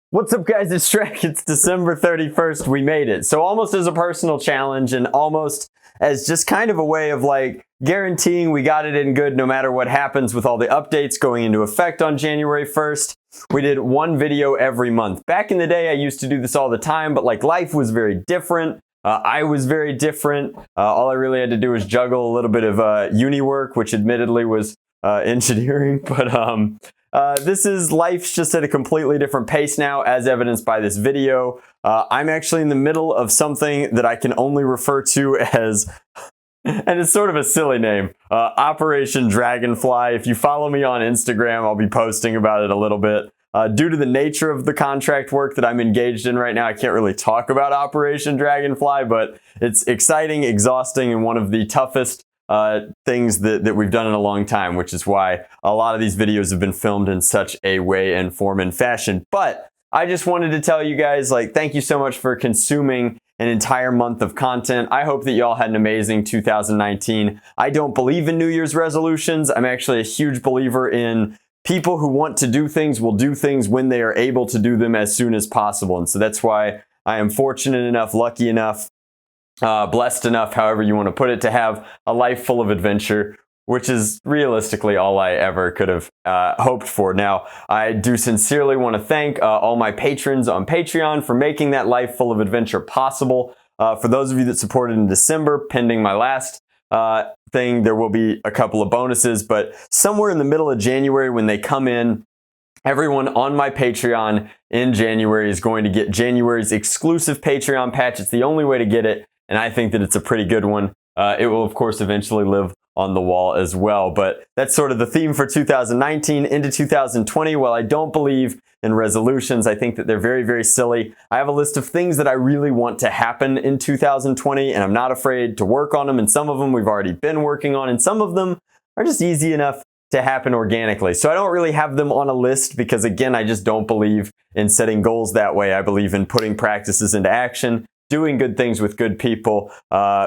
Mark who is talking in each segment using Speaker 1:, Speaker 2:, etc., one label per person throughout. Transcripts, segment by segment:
Speaker 1: What's up guys, it's Drac. It's December 31st, we made it. So almost as a personal challenge and almost as just kind of a way of like guaranteeing we got it in good no matter what happens with all the updates going into effect on January 1st. We did one video every month. Back in the day I used to do this all the time, but like life was very different. I was very different. All I really had to do was juggle a little bit of uni work, which admittedly was engineering, but life's just at a completely different pace now, as evidenced by this video. I'm actually in the middle of something that I can only refer to as, and it's sort of a silly name, Operation Dragonfly. If you follow me on Instagram, I'll be posting about it a little bit. Due to the nature of the contract work that I'm engaged in right now, I can't really talk about Operation Dragonfly, but it's exciting, exhausting, and one of the toughest things that we've done in a long time, which is why a lot of these videos have been filmed in such a way and form and fashion. But I just wanted to tell you guys, like, thank you so much for consuming an entire month of content. I hope that y'all had an amazing 2019. I don't believe in New Year's resolutions. I'm actually a huge believer in people who want to do things will do things when they are able to do them as soon as possible. And so that's why I am fortunate enough, lucky enough, blessed enough, however you want to put it, to have a life full of adventure, which is realistically all I ever could have hoped for. Now, I do sincerely want to thank all my patrons on Patreon for making that life full of adventure possible. For those of you that supported in December, pending my last thing, there will be a couple of bonuses, but somewhere in the middle of January when they come in, everyone on my Patreon in January is going to get January's exclusive Patreon patch. It's the only way to get it, and I think that it's a pretty good one. It will, of course, eventually live on the wall as well, but that's sort of the theme for 2019 into 2020. While I don't believe in resolutions, I think that they're very, very silly. I have a list of things that I really want to happen in 2020, and I'm not afraid to work on them, and some of them we've already been working on, and some of them are just easy enough to happen organically. So I don't really have them on a list because, again, I just don't believe in setting goals that way. I believe in putting practices into action, doing good things with good people,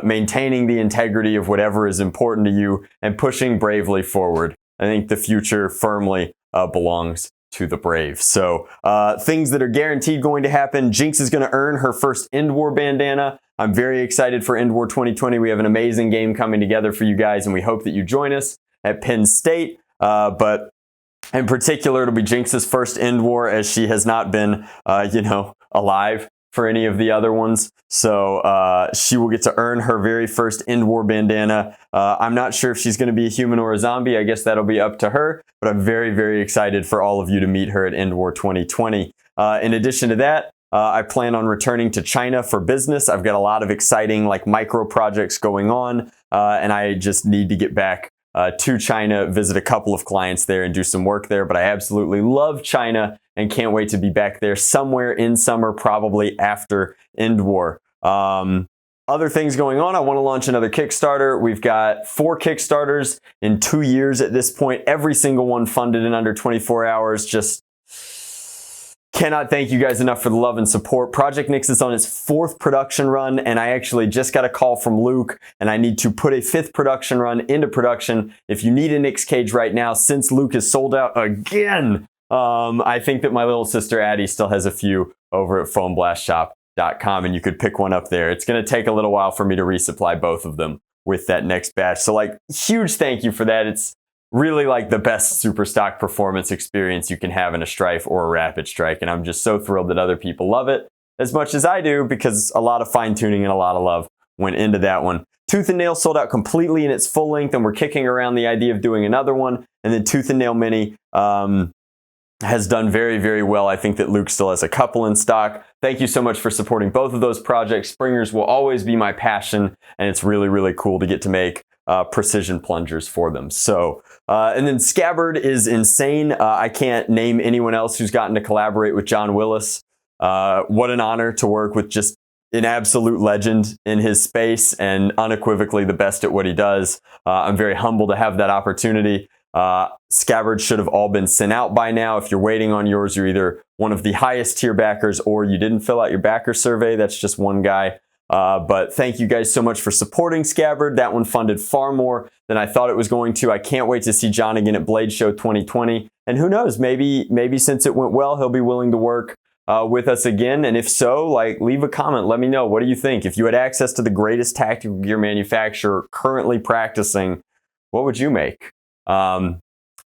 Speaker 1: maintaining the integrity of whatever is important to you, and pushing bravely forward. I think the future firmly belongs to the brave. So things that are guaranteed going to happen. Jinx is going to earn her first End War bandana. I'm very excited for End War 2020. We have an amazing game coming together for you guys, and we hope that you join us at Penn State. But in particular, it'll be Jinx's first End War, as she has not been, alive for any of the other ones. So she will get to earn her very first End War bandana. I'm not sure if she's going to be a human or a zombie. I guess that'll be up to her, but I'm very, very excited for all of you to meet her at End War 2020. In addition to that, I plan on returning to China for business. I've got a lot of exciting like micro projects going on, and I just need to get back to China, visit a couple of clients there and do some work there. But I absolutely love China and can't wait to be back there somewhere in summer, probably after End War. Other things going on, I want to launch another Kickstarter. We've got 4 Kickstarters in 2 years at this point, every single one funded in under 24 hours. Just cannot thank you guys enough for the love and support. Project Nyx is on its 4th production run, and I actually just got a call from Luke, and I need to put a 5th production run into production. If you need a Nyx cage right now, since Luke is sold out again, I think that my little sister Addie still has a few over at foamblastshop.com, and you could pick one up there. It's going to take a little while for me to resupply both of them with that next batch. So like, huge thank you for that. It's really like the best super stock performance experience you can have in a Strife or a Rapid Strike, and I'm just so thrilled that other people love it as much as I do, because a lot of fine tuning and a lot of love went into that one. Tooth and Nail sold out completely in its full length, and we're kicking around the idea of doing another one. And then Tooth and Nail Mini has done very, very well. I think that Luke still has a couple in stock. Thank you so much for supporting both of those projects. Springers will always be my passion, and it's really, really cool to get to make precision plungers for them. So, and then Scabbard is insane. I can't name anyone else who's gotten to collaborate with John Willis. What an honor to work with just an absolute legend in his space and unequivocally the best at what he does. I'm very humbled to have that opportunity. Scabbards should have all been sent out by now. If you're waiting on yours, you're either one of the highest tier backers or you didn't fill out your backer survey. That's just one guy But thank you guys so much for supporting Scabbard. That one funded far more than I thought it was going to. I can't wait to see John again at Blade Show 2020. And who knows, maybe since it went well, he'll be willing to work with us again. And if so, like, leave a comment. Let me know. What do you think? If you had access to the greatest tactical gear manufacturer currently practicing, what would you make?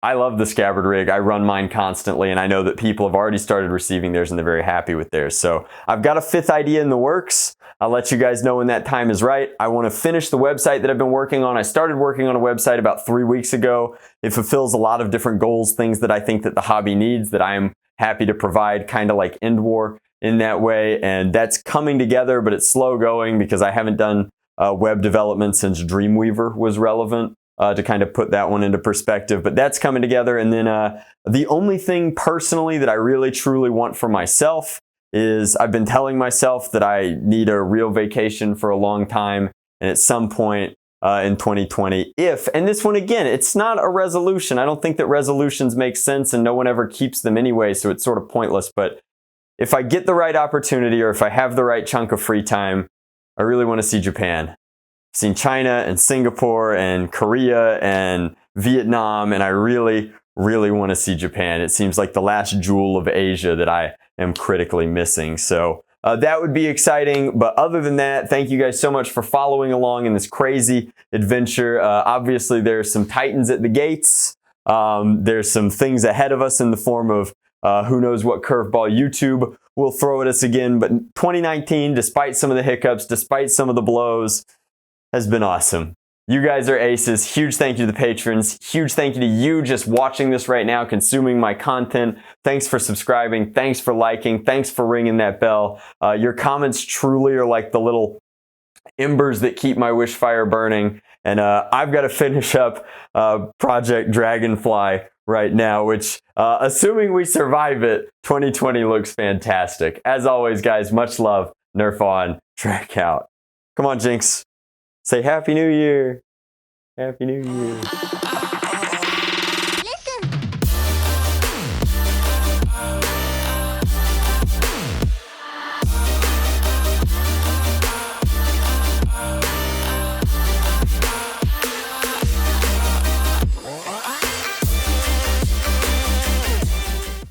Speaker 1: I love the Scabbard rig. I run mine constantly, and I know that people have already started receiving theirs and they're very happy with theirs. So I've got a 5th idea in the works. I'll let you guys know when that time is right. I want to finish the website that I've been working on. I started working on a website about 3 weeks ago. It fulfills a lot of different goals, things that I think that the hobby needs, that I am happy to provide, kind of like End War in that way. And that's coming together, but it's slow going because I haven't done web development since Dreamweaver was relevant. To kind of put that one into perspective, but that's coming together. And then the only thing personally that I really truly want for myself is I've been telling myself that I need a real vacation for a long time, and at some point in 2020, and this one again, it's not a resolution. I don't think that resolutions make sense, and no one ever keeps them anyway, so it's sort of pointless. But if I get the right opportunity, or if I have the right chunk of free time, I really want to see Japan. I've seen China and Singapore and Korea and Vietnam, and I really, really want to see Japan. It seems like the last jewel of Asia that I am critically missing. So that would be exciting. But other than that, thank you guys so much for following along in this crazy adventure. Obviously, there's some titans at the gates. There's some things ahead of us in the form of who knows what curveball YouTube will throw at us again. But 2019, despite some of the hiccups, despite some of the blows, has been awesome. You guys are aces. Huge thank you to the patrons. Huge thank you to you just watching this right now, consuming my content. Thanks for subscribing. Thanks for liking. Thanks for ringing that bell. Your comments truly are like the little embers that keep my wish fire burning. And I've got to finish up Project Dragonfly right now, which, assuming we survive it, 2020 looks fantastic. As always, guys, much love. Nerf on. Drac out. Come on, Jinx. Say Happy New Year. Happy New Year.